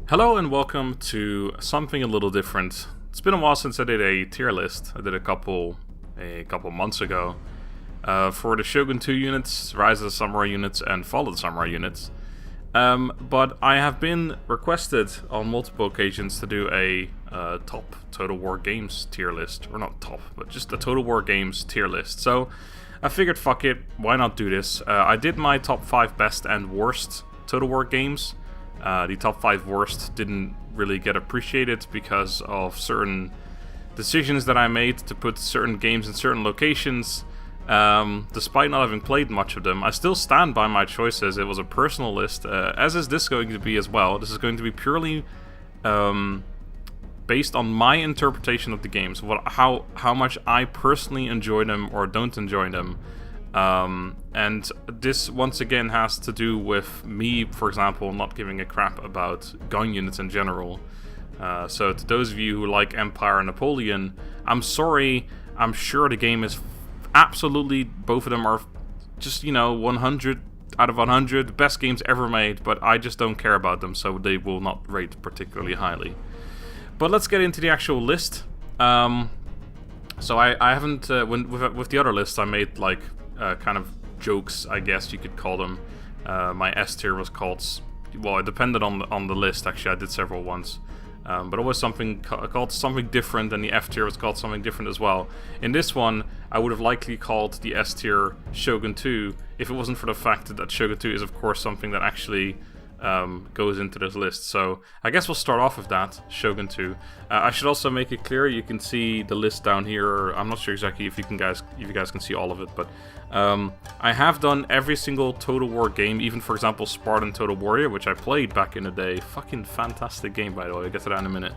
Hello and welcome to something a little different. It's been a while since I did a tier list. I did a couple months ago for the Shogun 2 units, Rise of the Samurai units, and Fall of the Samurai units. But I have been requested on multiple occasions to do a top Total War Games tier list. Or not top, but just a Total War Games tier list. So I figured, fuck it, why not do this? I did my top 5 best and worst Total War games. The top 5 worst didn't really get appreciated because of certain decisions that I made to put certain games in certain locations. Despite not having played much of them, I still stand by my choices. It was a personal list, as is this going to be as well. This is going to be purely based on my interpretation of the games, how much I personally enjoy them or don't enjoy them. And this once again has to do with me, for example, not giving a crap about gun units in general. So to those of you who like Empire and Napoleon, I'm sorry, I'm sure the game is absolutely, both of them are just, 100 out of 100, best games ever made, but I just don't care about them, so they will not rate particularly highly. But let's get into the actual list. So I haven't, with the other lists, I made like kind of jokes, I guess you could call them. My S tier was called, well, it depended on the list. Actually, I did several ones, but it was something called something different, and the F tier was called something different as well. In this one, I would have likely called the S tier Shogun 2 if it wasn't for the fact that Shogun 2 is, of course, something that actually goes into this list. So I guess we'll start off with that, Shogun 2. I should also make it clear, you can see the list down here. I'm not sure exactly if you guys can see all of it, but I have done every single Total War game, even for example Spartan Total Warrior, which I played back in the day. Fucking fantastic game, by the way. I'll get to that in a minute.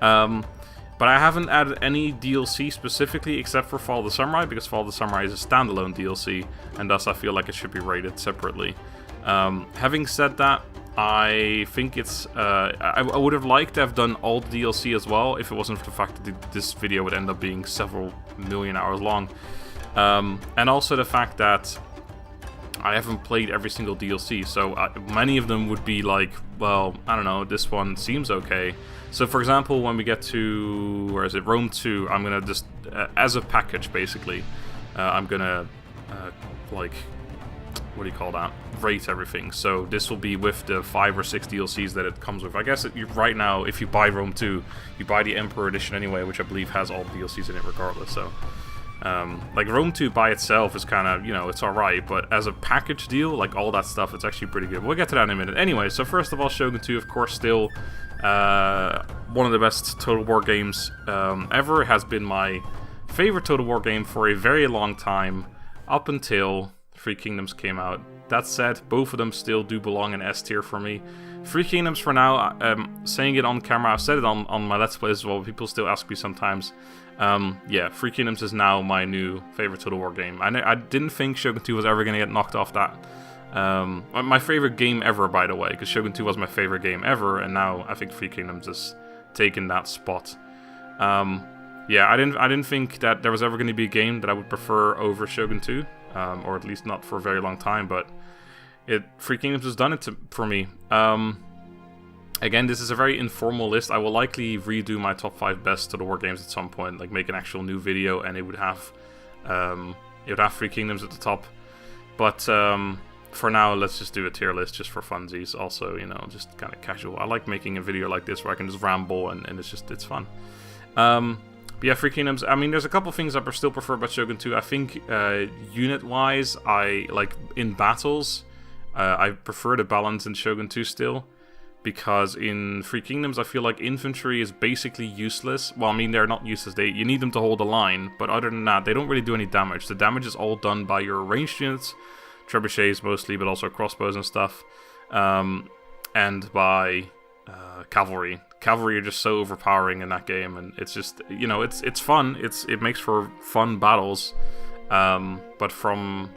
But I haven't added any DLC specifically except for Fall of the Samurai, because Fall of the Samurai is a standalone DLC, and thus I feel like it should be rated separately. Having said that, I think it's I would have liked to have done all the DLC as well if it wasn't for the fact that this video would end up being several million hours long, and also the fact that I haven't played every single DLC, so many of them would be like, well, I don't know, this one seems okay. So for example, when we get to, where is it, Rome 2, I'm gonna just as a package basically, I'm gonna like, what do you call that, rate everything. So this will be with the 5 or 6 DLCs that it comes with. I guess right now, if you buy Rome 2, you buy the Emperor Edition anyway, which I believe has all the DLCs in it regardless. So like Rome 2 by itself is kind of, it's alright, but as a package deal, like all that stuff, it's actually pretty good. We'll get to that in a minute. Anyway, so first of all, Shogun 2, of course, still one of the best Total War games ever. It has been my favorite Total War game for a very long time, up until Three Kingdoms came out. That said, both of them still do belong in S tier for me. Three Kingdoms for now, saying it on camera, I've said it on my Let's Play as well, people still ask me sometimes. Yeah, Three Kingdoms is now my new favorite Total War game. I didn't think Shogun 2 was ever going to get knocked off that. My favorite game ever, by the way, because Shogun 2 was my favorite game ever, and now I think Three Kingdoms has taken that spot. Yeah, I didn't think that there was ever going to be a game that I would prefer over Shogun 2. Or at least not for a very long time, but Three Kingdoms has done it for me. Again, this is a very informal list. I will likely redo my top 5 best Total War games at some point, like make an actual new video, and it would have Three Kingdoms at the top. But for now, let's just do a tier list just for funsies. Also, just kind of casual. I like making a video like this where I can just ramble, and it's fun. But yeah, Three Kingdoms, I mean, there's a couple things I still prefer about Shogun 2. I think unit-wise, in battles, I prefer the balance in Shogun 2 still. Because in Three Kingdoms, I feel like infantry is basically useless. Well, I mean, they're not useless. You need them to hold the line. But other than that, they don't really do any damage. The damage is all done by your ranged units. Trebuchets mostly, but also crossbows and stuff. And by cavalry. Cavalry are just so overpowering in that game, and it's just, it's fun. It makes for fun battles, but from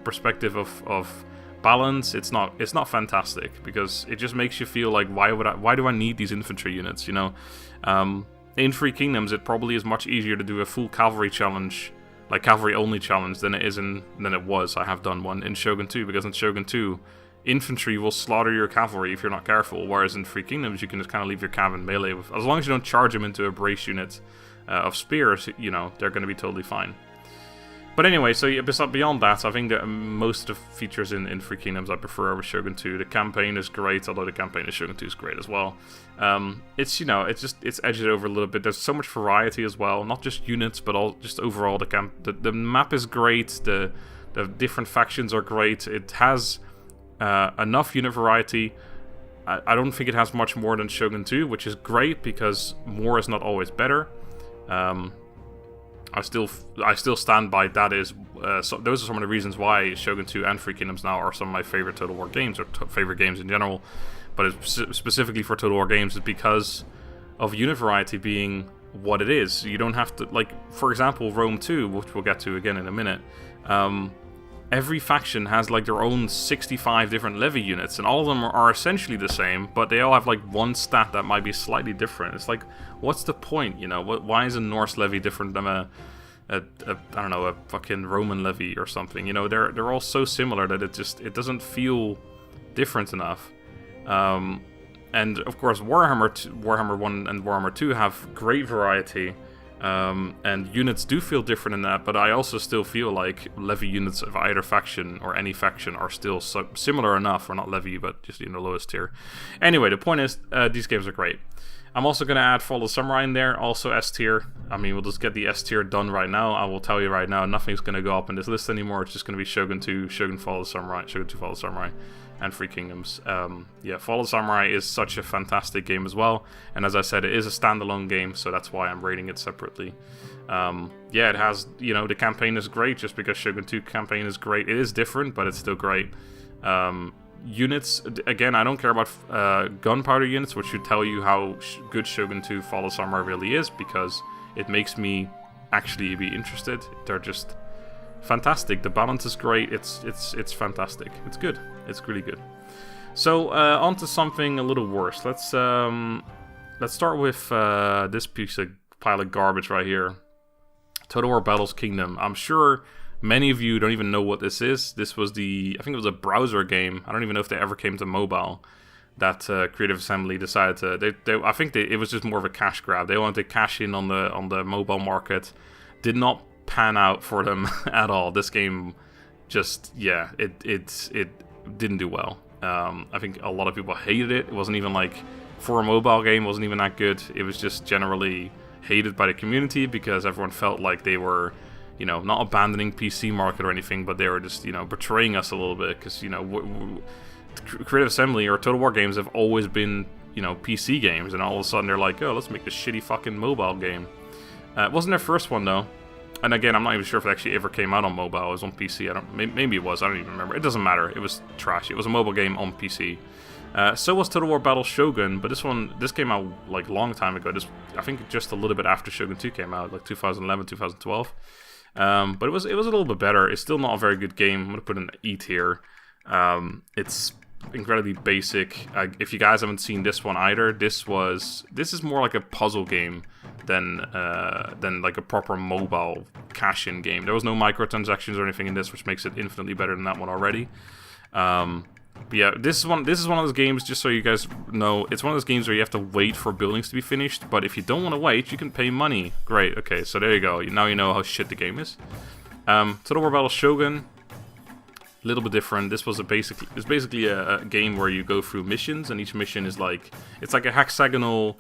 perspective of balance, it's not fantastic, because it just makes you feel like, why do I need these infantry units? In Three Kingdoms, it probably is much easier to do a full cavalry challenge, like cavalry only challenge, than it was. I have done one in Shogun 2, because in Shogun 2, infantry will slaughter your cavalry if you're not careful, whereas in Three Kingdoms you can just kind of leave your cav in melee with, as long as you don't charge them into a brace unit of spears, you know, they're going to be totally fine. But anyway, so beyond that, I think that most of the features in Three Kingdoms I prefer over Shogun 2. The campaign is great, although the campaign in Shogun 2 is great as well. It's, you know, it's edged over a little bit. There's so much variety as well, not just units, but just overall the map is great. The different factions are great. It has enough unit variety. I don't think it has much more than Shogun 2, which is great because more is not always better. I still stand by that. So those are some of the reasons why Shogun 2 and Three Kingdoms now are some of my favorite Total War games, or favorite games in general. But it's specifically for Total War games, is because of unit variety being what it is. You don't have to, like, for example, Rome 2, which we'll get to again in a minute. Every faction has like their own 65 different levy units, and all of them are essentially the same, but they all have like one stat that might be slightly different. It's like, what's the point, you know? Why is a Norse levy different than I don't know, a fucking Roman levy or something? You know, they're all so similar that it doesn't feel different enough. And of course, Warhammer 1 and Warhammer 2 have great variety. And units do feel different in that, but I also still feel like levy units of either faction or any faction are still similar enough, or not levy, but just, you know, lowest tier. Anyway, the point is, these games are great. I'm also going to add Fall of the Samurai in there, also S tier. I mean, we'll just get the S tier done right now. I will tell you right now, nothing's going to go up in this list anymore. It's just going to be Shogun 2, Shogun Fall of the Samurai, Shogun 2 Fall of the Samurai, and Three Kingdoms. Yeah, Fall of the Samurai is such a fantastic game as well, and as I said, it is a standalone game, so that's why I'm rating it separately. Yeah, it has, you know, the campaign is great, just because Shogun 2 campaign is great. It is different, but it's still great. Units, again, I don't care about gunpowder units, which should tell you how good Shogun 2 Fall of the Samurai really is, because it makes me actually be interested. They're just fantastic. The balance is great. It's fantastic. It's good. It's really good. So on to something a little worse. Let's start with this pile of garbage right here. Total War Battles Kingdom. I'm sure many of you don't even know what this is. This was I think it was a browser game. I don't even know if they ever came to mobile. That Creative Assembly decided to. I think it was just more of a cash grab. They wanted to cash in on the mobile market. Did not pan out for them at all. This game just, yeah, it didn't do well. I think a lot of people hated it. It wasn't even like, for a mobile game, it wasn't even that good. It was just generally hated by the community because everyone felt like they were, you know, not abandoning PC market or anything, but they were just, you know, betraying us a little bit, because, you know, Creative Assembly or Total War games have always been, you know, PC games, and all of a sudden they're like, oh, let's make this shitty fucking mobile game. It wasn't their first one though, and again, I'm not even sure if it actually ever came out on mobile. It was on PC. Maybe it was. I don't even remember. It doesn't matter. It was trash. It was a mobile game on PC. So was Total War Battle Shogun, but this came out like a long time ago. I think just a little bit after Shogun 2 came out, like 2011, 2012. But it was a little bit better. It's still not a very good game. I'm gonna put an E tier. It's incredibly basic. If you guys haven't seen this one either, this is more like a puzzle game than like a proper mobile cash-in game. There was no microtransactions or anything in this, which makes it infinitely better than that one already. But yeah, this is one of those games, just so you guys know, it's one of those games where you have to wait for buildings to be finished, but if you don't want to wait, you can pay money. Great, okay, so there you go. Now you know how shit the game is. Total War Battle Shogun, a little bit different. This was basically a game where you go through missions, and each mission is like, it's like a hexagonal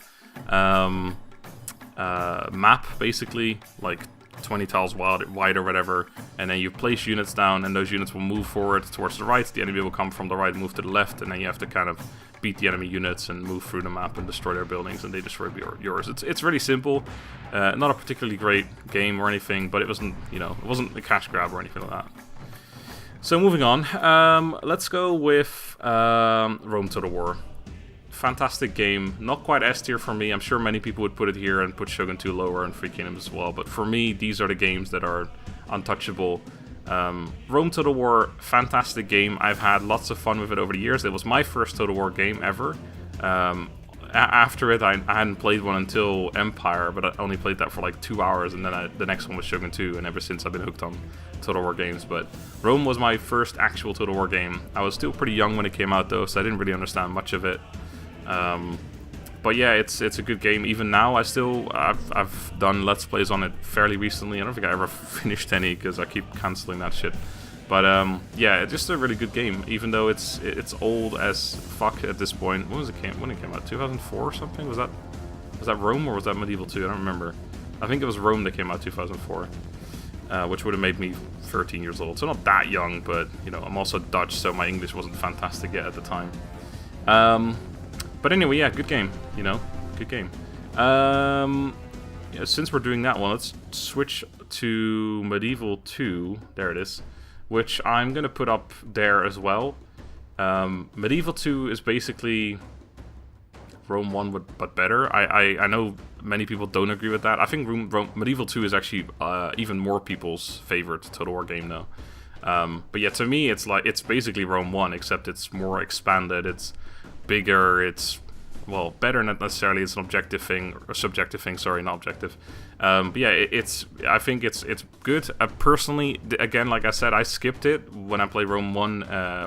map, basically, like 20 tiles wide or whatever, and then you place units down, and those units will move forward towards the right. The enemy will come from the right, move to the left, and then you have to kind of beat the enemy units and move through the map and destroy their buildings, and they destroy yours. It's really simple, not a particularly great game or anything, but it wasn't, you know, it wasn't a cash grab or anything like that. So moving on, let's go with Rome Total War. Fantastic game, not quite S tier for me. I'm sure many people would put it here and put Shogun 2 lower and Three Kingdoms as well, but for me, these are the games that are untouchable. Rome Total War, fantastic game. I've had lots of fun with it over the years. It was my first Total War game ever. after it, I hadn't played one until Empire, but I only played that for like 2 hours, and then the next one was Shogun 2, and ever since I've been hooked on Total War games. But Rome was my first actual Total War game. I was still pretty young when it came out, though, so I didn't really understand much of it. But yeah, it's a good game. Even now, I've done Let's Plays on it fairly recently. I don't think I ever finished any because I keep canceling that shit. But yeah, it's just a really good game, even though it's old as fuck at this point. When it came out? 2004 or something? Was that Rome or was that Medieval 2? I don't remember. I think it was Rome that came out 2004, which would have made me 13 years old. So not that young, but you know, I'm also Dutch, so my English wasn't fantastic yet at the time. But anyway, yeah, good game. You know, good game. Yeah, since we're doing that one, let's switch to Medieval 2. There it is. Which I'm going to put up there as well. Medieval 2 is basically Rome 1 but better. I know many people don't agree with that. I think Medieval 2 is actually even more people's favorite Total War game now. But yeah, to me it's basically Rome 1, except it's more expanded, it's bigger, it's, well, better, not necessarily. It's an objective thing, or subjective thing. Sorry, not objective. But yeah, I think it's good. Personally, again, like I said, I skipped it when I played Rome 1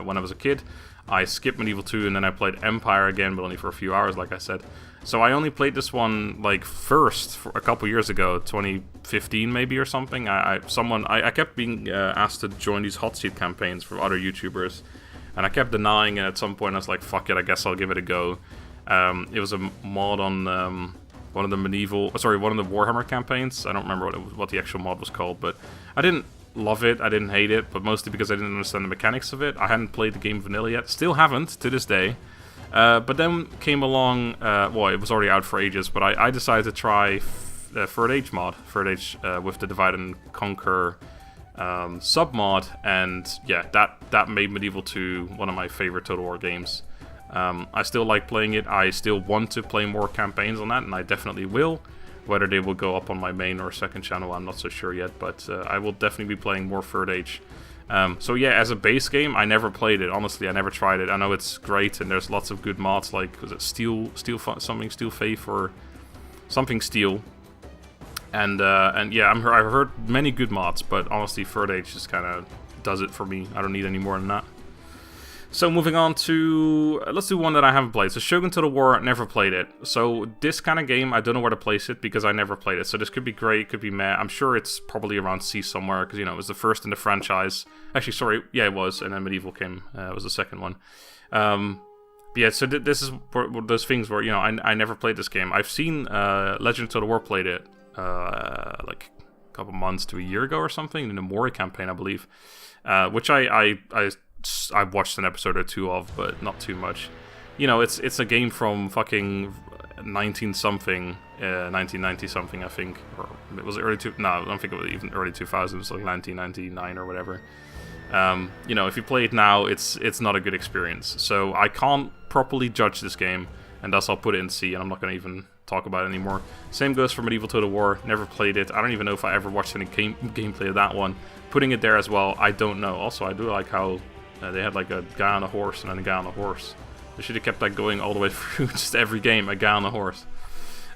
when I was a kid. I skipped Medieval 2, and then I played Empire again, but only for a few hours, like I said. So I only played this one like first for a couple years ago, 2015 maybe or something. I kept being asked to join these hot seat campaigns from other YouTubers, and I kept denying. And at some point, I was like, "Fuck it, I guess I'll give it a go." It was a mod on one of the Warhammer campaigns. I don't remember what the actual mod was called, but I didn't love it, I didn't hate it, but mostly because I didn't understand the mechanics of it. I hadn't played the game vanilla yet, still haven't to this day. But then came along, well, it was already out for ages, but I decided to try Third Age mod, with the Divide and Conquer sub-mod, and yeah, that made Medieval 2 one of my favorite Total War games. I still like playing it. I still want to play more campaigns on that, and I definitely will. Whether they will go up on my main or second channel, I'm not so sure yet, but I will definitely be playing more Third Age. So yeah, as a base game, I never played it. Honestly, I never tried it. I know it's great, and there's lots of good mods, like, was it Steel Faith or something Steel? And yeah, I've heard many good mods, but honestly, Third Age just kind of does it for me. I don't need any more than that. So moving on to, let's do one that I haven't played. So Shogun Total War, never played it. So this kind of game, I don't know where to place it because I never played it. So this could be great, could be meh. I'm sure it's probably around C somewhere because, you know, it was the first in the franchise. Actually, sorry, yeah, it was. And then Medieval came, was the second one. But yeah, so this is one of those things where, you know, I never played this game. I've seen Legend of Total War played it like a couple months to a year ago or something in the Mori campaign, I believe. Which I watched an episode or two of, but not too much. You know, it's a game from fucking 1990-something, I think. Or it was no, I don't think it was even early 2000s, like 1999 or whatever. You know, if you play it now, it's not a good experience. So I can't properly judge this game, and thus I'll put it in C, and I'm not going to even talk about it anymore. Same goes for Medieval Total War, never played it. I don't even know if I ever watched any gameplay of that one. Putting it there as well, I don't know. Also, I do like how they had like a guy on a horse and then a guy on a horse. They should have kept that going all the way through, just every game, a guy on a horse.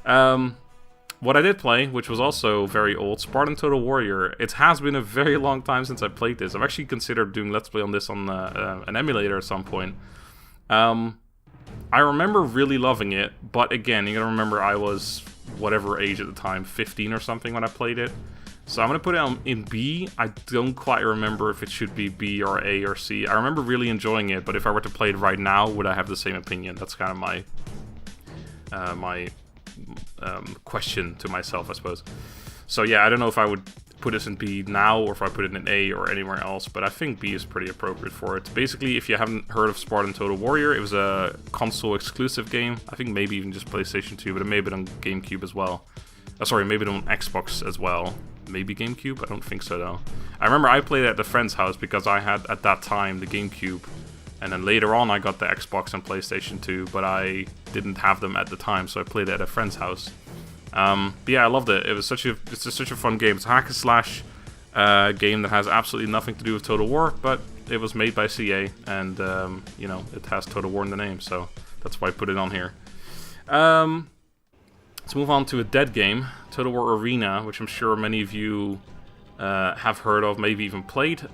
What I did play, which was also very old, Spartan Total Warrior. It has been a very long time since I played this. I've actually considered doing Let's Play on this on an emulator at some point. I remember really loving it, but again, you gotta remember I was whatever age at the time, 15 or something when I played it. So I'm going to put it in B. I don't quite remember if it should be B or A or C. I remember really enjoying it, but if I were to play it right now, would I have the same opinion? That's kind of my question to myself, I suppose. So yeah, I don't know if I would put this in B now or if I put it in A or anywhere else, but I think B is pretty appropriate for it. Basically, if you haven't heard of Spartan Total Warrior, it was a console exclusive game. I think maybe even just PlayStation 2, but it may have been on GameCube as well. Sorry, maybe on Xbox as well. Maybe GameCube? I don't think so, though. I remember I played it at a friend's house because I had, at that time, the GameCube. And then later on, I got the Xbox and PlayStation 2, but I didn't have them at the time, so I played it at a friend's house. But yeah, I loved it. It's such a fun game. It's a hack and slash game that has absolutely nothing to do with Total War, but it was made by CA, and you know, it has Total War in the name, so that's why I put it on here. Let's move on to a dead game, Total War Arena, which I'm sure many of you have heard of, maybe even played.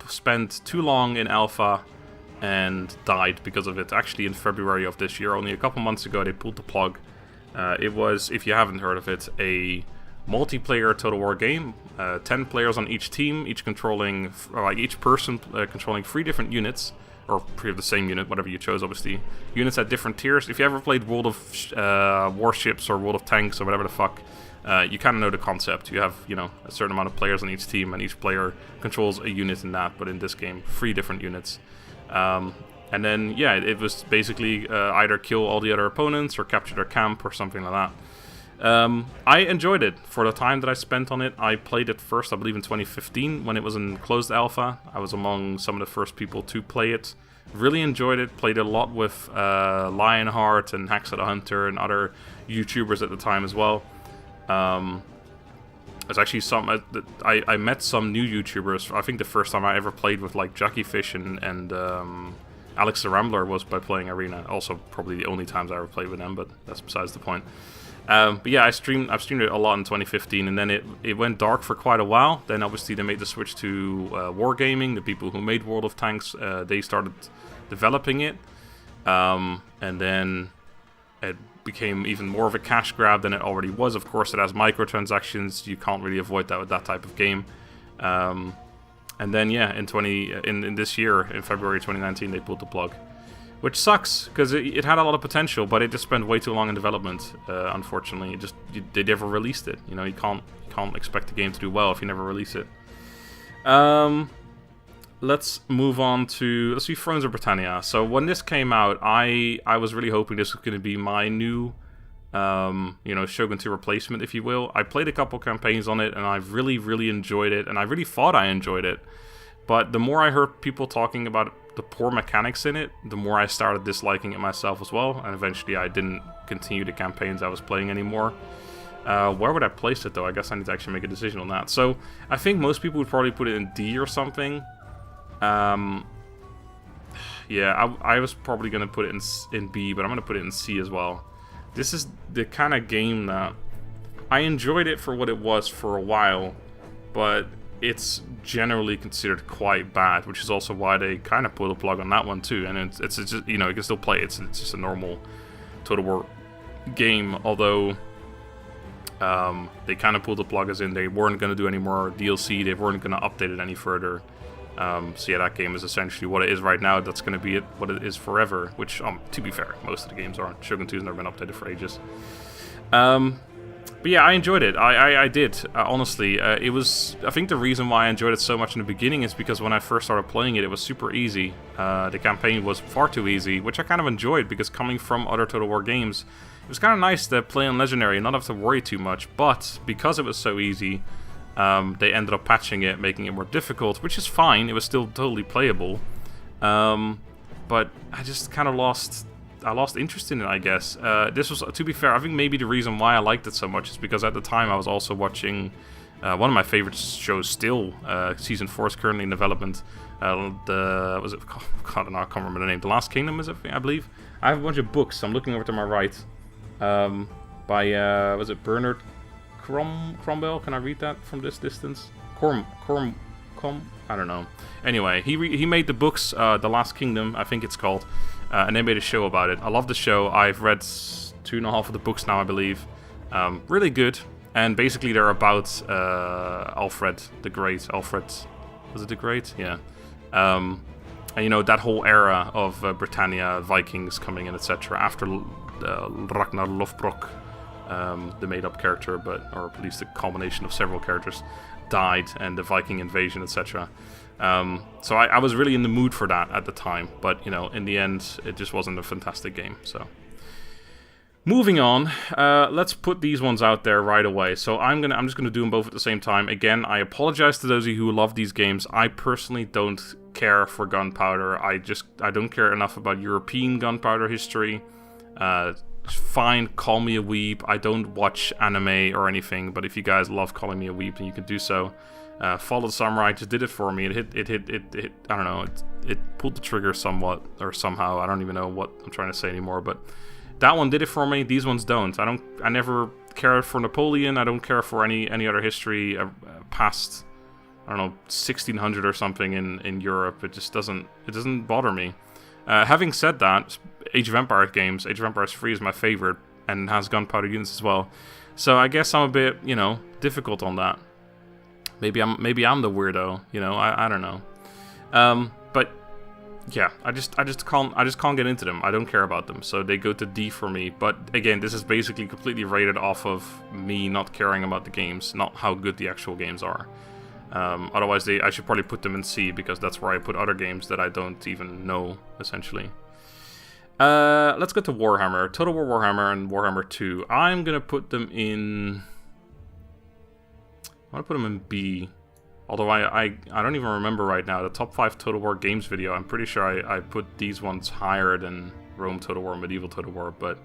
Spent too long in alpha and died because of it. Actually, in February of this year, only a couple months ago, they pulled the plug. It was, if you haven't heard of it, a multiplayer Total War game. 10 players on each team, each controlling, like each person controlling 3 different units. Or the same unit, whatever you chose, obviously. Units at different tiers. If you ever played World of Warships or World of Tanks or whatever the fuck, you kind of know the concept. You have, a certain amount of players on each team, and each player controls a unit in that. But in this game, 3 different units. And then, yeah, it was basically either kill all the other opponents or capture their camp or something like that. I enjoyed it for the time that I spent on it. I played it first, I believe, in 2015 when it was in closed alpha. I was among some of the first people to play it. Really enjoyed it. Played a lot with Lionheart and Haxa the Hunter and other YouTubers at the time as well. There's actually some... I met some new YouTubers. I think the first time I ever played with like Jackie Fish and Alex the Rambler was by playing Arena. Also, probably the only times I ever played with them, but that's besides the point. But yeah, I've streamed it a lot in 2015, and then it went dark for quite a while. Then obviously they made the switch to Wargaming. The people who made World of Tanks, they started developing it, and then it became even more of a cash grab than it already was. Of course, it has microtransactions. You can't really avoid that with that type of game. And then yeah, in this year, in February 2019, they pulled the plug. Which sucks, because it had a lot of potential, but it just spent way too long in development, unfortunately. They never released it. You can't expect the game to do well if you never release it. Let's move on to... Let's do Thrones of Britannia. So when this came out, I was really hoping this was going to be my new, Shogun 2 replacement, if you will. I played a couple campaigns on it, and I really, really enjoyed it, and I really thought I enjoyed it. But the more I heard people talking about the poor mechanics in it, the more I started disliking it myself as well, and eventually I didn't continue the campaigns I was playing anymore. Where would I place it though? I guess I need to actually make a decision on that. So I think most people would probably put it in D or something. Yeah, I was probably going to put it in B, but I'm going to put it in C as well. This is the kind of game that I enjoyed it for what it was for a while, but it's generally considered quite bad, which is also why they kind of pulled the plug on that one too. And it's just, you can still play it. It's just a normal Total War game, although they kind of pulled the plug as in they weren't going to do any more DLC, they weren't going to update it any further. So yeah, that game is essentially what it is right now. That's going to be what it is forever, which, to be fair, most of the games aren't. Shogun 2 has never been updated for ages. But yeah, I enjoyed it. I did, honestly. It was... I think the reason why I enjoyed it so much in the beginning is because when I first started playing it, it was super easy. The campaign was far too easy, which I kind of enjoyed, because coming from other Total War games, it was kind of nice to play on Legendary and not have to worry too much. But because it was so easy, they ended up patching it, making it more difficult, which is fine. It was still totally playable. But I just kind of lost interest in it, I guess. This was, to be fair, I think maybe the reason why I liked it so much is because at the time I was also watching one of my favorite shows still. Season 4 is currently in development. Was it? God, I don't know, I can't remember the name. The Last Kingdom, is it? I believe. I have a bunch of books. I'm looking over to my right. By was it Bernard Cromwell? Can I read that from this distance? I don't know. Anyway, he made the books, The Last Kingdom, I think it's called. And they made a show about it. I love the show. I've read 2.5 of the books now, I believe. Really good. And basically they're about Alfred the Great. Alfred, was it the Great? Yeah. And that whole era of Britannia, Vikings coming in, etc. After Ragnar Lothbrok, the made-up character, or at least a combination of several characters, died, and the Viking invasion, etc. So I was really in the mood for that at the time, but in the end, it just wasn't a fantastic game. So, moving on, let's put these ones out there right away. So I'm just gonna do them both at the same time. Again, I apologize to those of you who love these games. I personally don't care for gunpowder. I don't care enough about European gunpowder history. Fine, call me a weeb. I don't watch anime or anything, but if you guys love calling me a weeb, then you can do so. Fall of the Samurai just did it for me. It hit. I don't know. It pulled the trigger somewhat or somehow. I don't even know what I'm trying to say anymore. But that one did it for me. These ones don't. I never cared for Napoleon. I don't care for any other history past, I don't know, 1600 or something in Europe. It just doesn't bother me. Having said that, Age of Empires games, Age of Empires 3 is my favorite, and has gunpowder units as well. So I guess I'm a bit, difficult on that. Maybe I'm the weirdo, I don't know. But yeah, I just can't get into them. I don't care about them, so they go to D for me. But again, this is basically completely rated off of me not caring about the games, not how good the actual games are. Otherwise, I should probably put them in C, because that's where I put other games that I don't even know, essentially. Let's go to Warhammer. Total War Warhammer and Warhammer 2. I'm gonna put them in... I want to put them in B. Although I don't even remember right now. The top 5 Total War games video, I'm pretty sure I put these ones higher than Rome Total War, Medieval Total War. But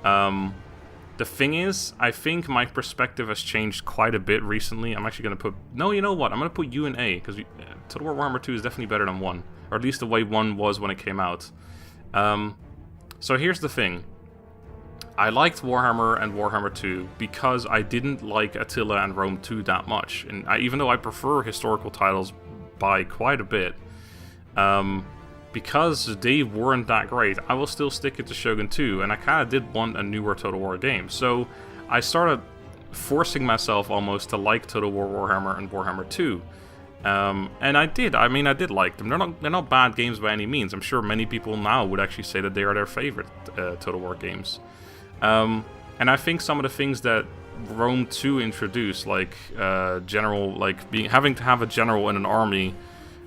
the thing is, I think my perspective has changed quite a bit recently. I'm actually going to put... No, you know what? I'm going to put U in A, because Total War Warhammer 2 is definitely better than 1. Or at least the way 1 was when it came out. So here's the thing. I liked Warhammer and Warhammer 2 because I didn't like Attila and Rome 2 that much. And even though I prefer historical titles by quite a bit, because they weren't that great, I will still stick it to Shogun 2, and I kind of did want a newer Total War game. So I started forcing myself almost to like Total War Warhammer and Warhammer 2. And I did. I mean, I did like them. They're not bad games by any means. I'm sure many people now would actually say that they are their favorite Total War games. And I think some of the things that Rome 2 introduced, like general, like having to have a general in an army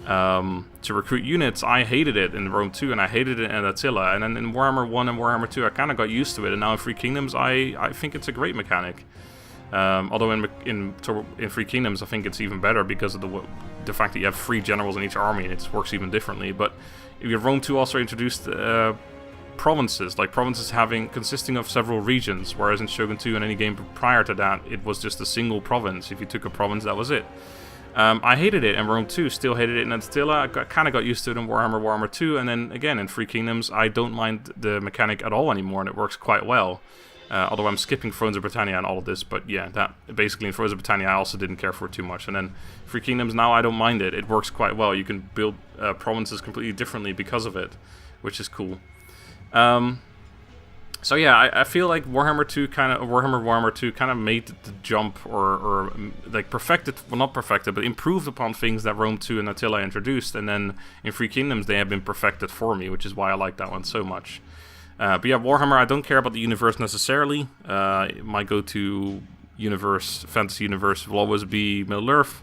to recruit units, I hated it in Rome 2, and I hated it in Attila. And then in Warhammer 1 and Warhammer 2, I kind of got used to it. And now in Three Kingdoms, I think it's a great mechanic. Although in Three Kingdoms, I think it's even better because of the fact that you have 3 generals in each army, and it works even differently. But Rome 2 also introduced provinces, like provinces consisting of several regions, whereas in Shogun 2 and any game prior to that, it was just a single province. If you took a province, that was it. I hated it in Rome 2, still hated it in Attila. I kind of got used to it in Warhammer 2, and then again in Three Kingdoms, I don't mind the mechanic at all anymore, and it works quite well. Although I'm skipping Thrones of Britannia and all of this, but yeah, that basically in Thrones of Britannia I also didn't care for it too much. And then Three Kingdoms, now I don't mind it. It works quite well. You can build provinces completely differently because of it, which is cool. So yeah, I feel like Warhammer 2 Warhammer 2 kind of made the jump, or like perfected, well not perfected, but improved upon things that Rome 2 and Attila introduced, and then in Three Kingdoms they have been perfected for me, which is why I like that one so much. But yeah, Warhammer, I don't care about the universe necessarily. My go-to universe, fantasy universe, will always be Middle-earth.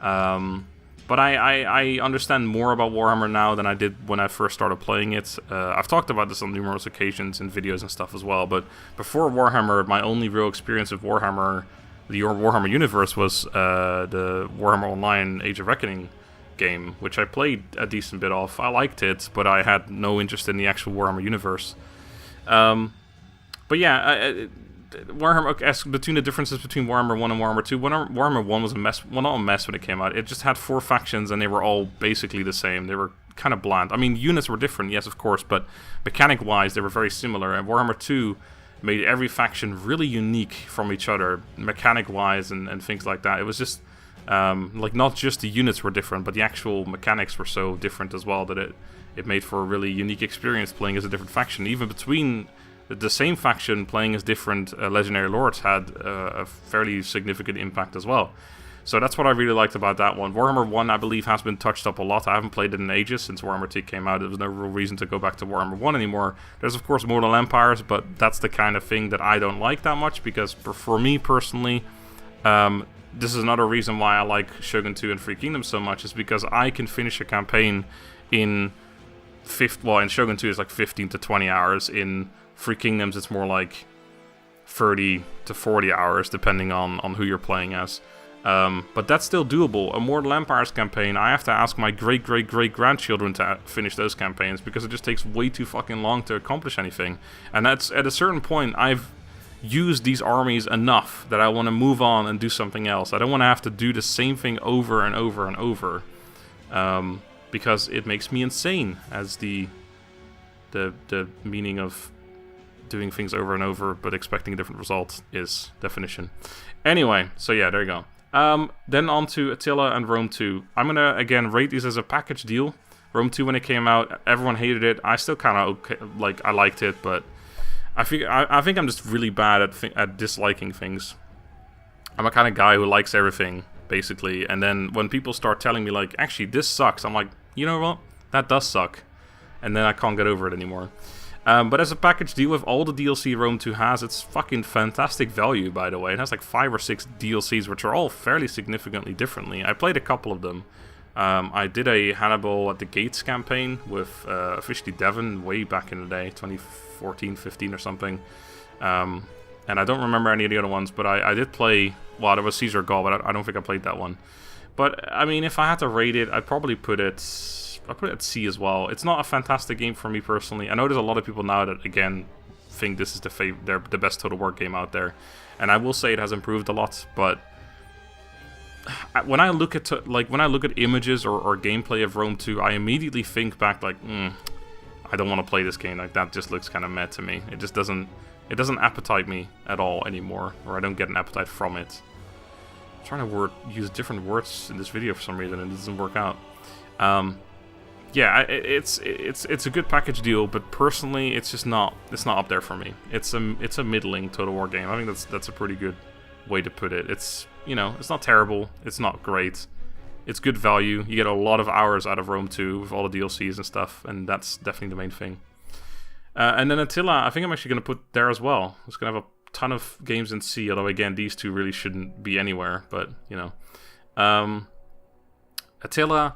But I understand more about Warhammer now than I did when I first started playing it. I've talked about this on numerous occasions in videos and stuff as well, but before Warhammer, my only real experience with Warhammer, the Warhammer universe, was the Warhammer Online Age of Reckoning game, which I played a decent bit of. I liked it, but I had no interest in the actual Warhammer universe. But yeah, Warhammer, between the differences between Warhammer 1 and Warhammer 2, Warhammer 1 was a mess. Well, not a mess when it came out. It just had 4 factions, and they were all basically the same. They were kind of bland. I mean, units were different, yes, of course, but mechanic-wise, they were very similar. And Warhammer 2 made every faction really unique from each other, mechanic-wise and things like that. It was just, like, not just the units were different, but the actual mechanics were so different as well that it made for a really unique experience playing as a different faction. Even between the same faction playing as different legendary lords had a fairly significant impact as well. So that's what I really liked about that one. Warhammer 1, I believe, has been touched up a lot. I haven't played it in ages since Warhammer 2 came out. There was no real reason to go back to Warhammer 1 anymore. There's, of course, Mortal Empires, but that's the kind of thing that I don't like that much, because for me personally, this is another reason why I like Shogun 2 and Three Kingdoms so much, is because I can finish a campaign in in Shogun 2 it's like 15 to 20 hours. In Three Kingdoms it's more like 30 to 40 hours, depending on who you're playing as. But that's still doable. A Mortal Empires campaign, I have to ask my great-great-great-grandchildren to finish those campaigns, because it just takes way too fucking long to accomplish anything. And that's, at a certain point, I've used these armies enough that I want to move on and do something else. I don't want to have to do the same thing over and over and over. Because it makes me insane, as the meaning of doing things over and over but expecting a different result is definition. Anyway, so yeah, there you go. Then on to Attila and Rome 2. I'm gonna again rate these as a package deal. Rome 2, when it came out, everyone hated it. I still kind of I liked it, but I think I'm just really bad at disliking things. I'm a kind of guy who likes everything, basically, and then when people start telling me, like, actually, this sucks, I'm like, you know what? That does suck. And then I can't get over it anymore. But as a package deal with all the DLC Rome 2 has, it's fucking fantastic value, by the way. It has like 5 or 6 DLCs, which are all fairly significantly differently. I played a couple of them. I did a Hannibal at the Gates campaign with officially Devon way back in the day, 2014, 15 or something. And I don't remember any of the other ones, but I did play, well, there was Caesar Gaul, but I don't think I played that one. But, I mean, if I had to rate it, I'd probably put it at C as well. It's not a fantastic game for me personally. I know there's a lot of people now that, again, think this is the best Total War game out there. And I will say it has improved a lot, but when I look at images or gameplay of Rome 2, I immediately think back like, I don't want to play this game. Like, that just looks kind of meh to me. It just doesn't appetite me at all anymore, or I don't get an appetite from it. I'm trying to use different words in this video for some reason, and it doesn't work out. Yeah, it's a good package deal, but personally, it's not up there for me. It's a middling Total War game. I think that's a pretty good way to put it. It's, you know, it's not terrible, it's not great, it's good value. You get a lot of hours out of Rome 2 with all the DLCs and stuff, and that's definitely the main thing. And then Attila, I think I'm actually going to put there as well. It's going to have a ton of games in C, although again, these two really shouldn't be anywhere, but, you know. Attila,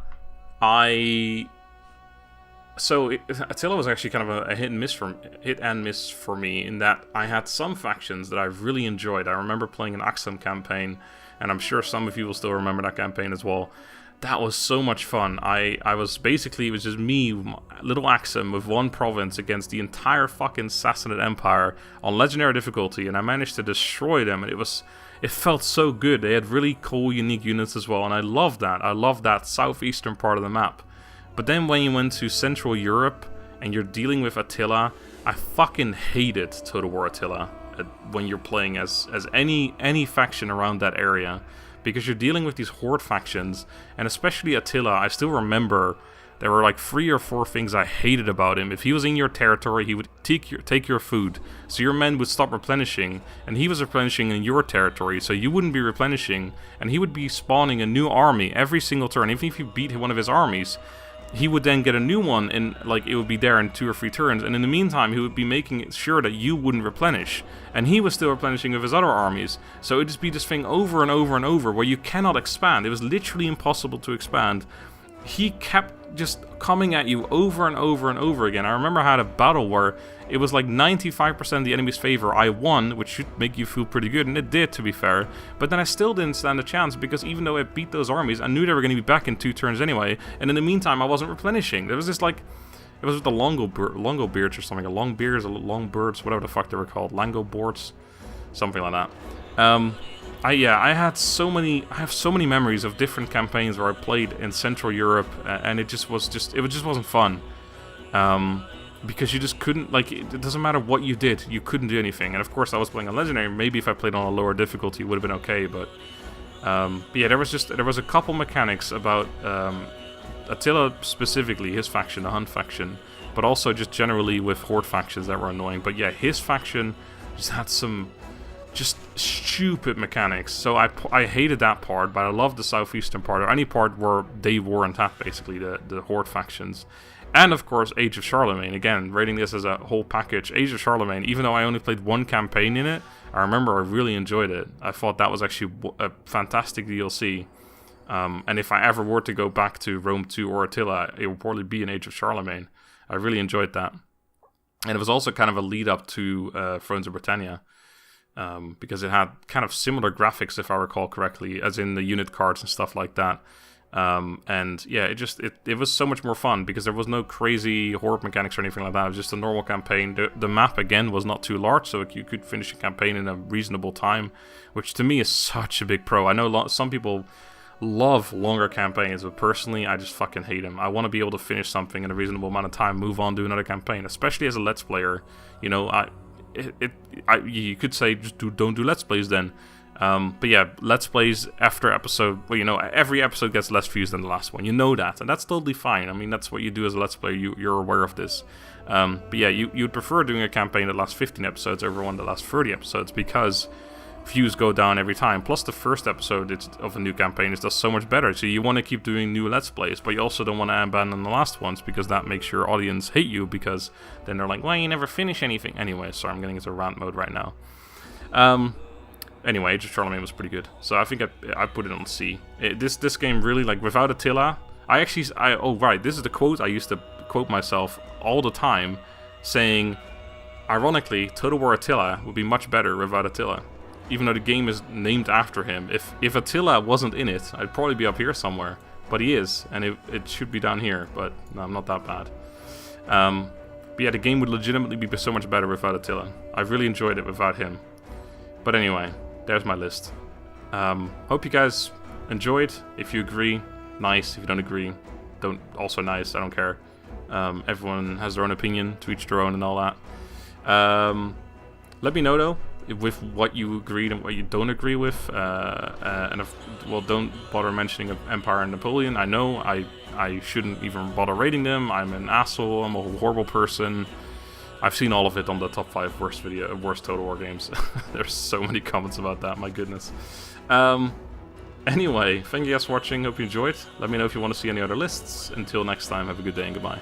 Attila was actually kind of a hit and miss for me, in that I had some factions that I really enjoyed. I remember playing an Axum campaign, and I'm sure some of you will still remember that campaign as well. That was so much fun. It was just me, little Axum, with one province against the entire fucking Sassanid Empire on legendary difficulty, and I managed to destroy them, and it felt so good. They had really cool, unique units as well, and I loved that. I loved that southeastern part of the map. But then when you went to Central Europe and you're dealing with Attila, I fucking hated Total War Attila when you're playing as any faction around that area, because you're dealing with these horde factions, and especially Attila. I still remember there were like 3 or 4 things I hated about him. If he was in your territory, he would take your food, so your men would stop replenishing, and he was replenishing in your territory, so you wouldn't be replenishing, and he would be spawning a new army every single turn. Even if you beat one of his armies, he would then get a new one, and like it would be there in 2 or 3 turns, and in the meantime he would be making sure that you wouldn't replenish, and he was still replenishing with his other armies. So it'd just be this thing over and over and over where you cannot expand. It was literally impossible to expand. He kept just coming at you over and over and over again. I remember I had a battle where it was like 95% the enemy's favor. I won, which should make you feel pretty good, and it did, to be fair. But then I still didn't stand a chance, because even though I beat those armies, I knew they were going to be back in 2 turns anyway, and in the meantime I wasn't replenishing. There was this like, it was with the Longobeards or something, Longbirds, whatever the fuck they were called, Langoboards, something like that. I have so many memories of different campaigns where I played in Central Europe, and it just wasn't fun. Because you just couldn't, like, it doesn't matter what you did, you couldn't do anything. And of course I was playing on Legendary, maybe if I played on a lower difficulty it would have been okay, but yeah, there was a couple mechanics about Attila specifically, his faction, the Hun faction, but also just generally with Horde factions that were annoying. But yeah, his faction just had some just stupid mechanics, so I hated that part, but I loved the southeastern part, or any part where they weren't at, basically, the Horde factions. And of course, Age of Charlemagne, again, rating this as a whole package. Age of Charlemagne, even though I only played 1 campaign in it, I remember I really enjoyed it. I thought that was actually a fantastic DLC. And if I ever were to go back to Rome 2 or Attila, it would probably be an Age of Charlemagne. I really enjoyed that. And it was also kind of a lead up to Thrones of Britannia. Because it had kind of similar graphics, if I recall correctly, as in the unit cards and stuff like that. And yeah, it was so much more fun, because there was no crazy horde mechanics or anything like that. It was just a normal campaign. The map, again, was not too large, so you could finish a campaign in a reasonable time, which to me is such a big pro. I know some people love longer campaigns, but personally, I just fucking hate them. I want to be able to finish something in a reasonable amount of time, move on to another campaign, especially as a Let's Player. You know, you could say just don't do Let's Plays then. But yeah, Let's Plays after episode, well, you know, every episode gets less views than the last one. You know that, and that's totally fine. I mean, that's what you do as a Let's Player. You're aware of this. But yeah, you'd prefer doing a campaign that lasts 15 episodes over one that lasts 30 episodes because views go down every time. Plus, the first episode of a new campaign is just so much better. So you want to keep doing new Let's Plays, but you also don't want to abandon the last ones because that makes your audience hate you because then they're like, "Why you never finish anything?" Anyway, sorry, I'm getting into rant mode right now. Anyway, Age of Charlemagne was pretty good, so I think I put it on C. This game really, like, without Attila, oh right, this is the quote I used to quote myself all the time, saying, ironically, Total War Attila would be much better without Attila. Even though the game is named after him. If Attila wasn't in it, I'd probably be up here somewhere. But he is, and it should be down here, but no, I'm not that bad. But yeah, the game would legitimately be so much better without Attila. I really enjoyed it without him. But anyway, there's my list. Hope you guys enjoyed. If you agree, nice. If you don't agree, also nice. I don't care. Everyone has their own opinion, to each their own and all that. Let me know though with what you agreed and what you don't agree with. Don't bother mentioning Empire and Napoleon. I know I shouldn't even bother rating them. I'm an asshole. I'm a horrible person. I've seen all of it on the top 5 worst Total War games. There's so many comments about that, my goodness. Anyway, thank you guys for watching, hope you enjoyed. Let me know if you want to see any other lists. Until next time, have a good day and goodbye.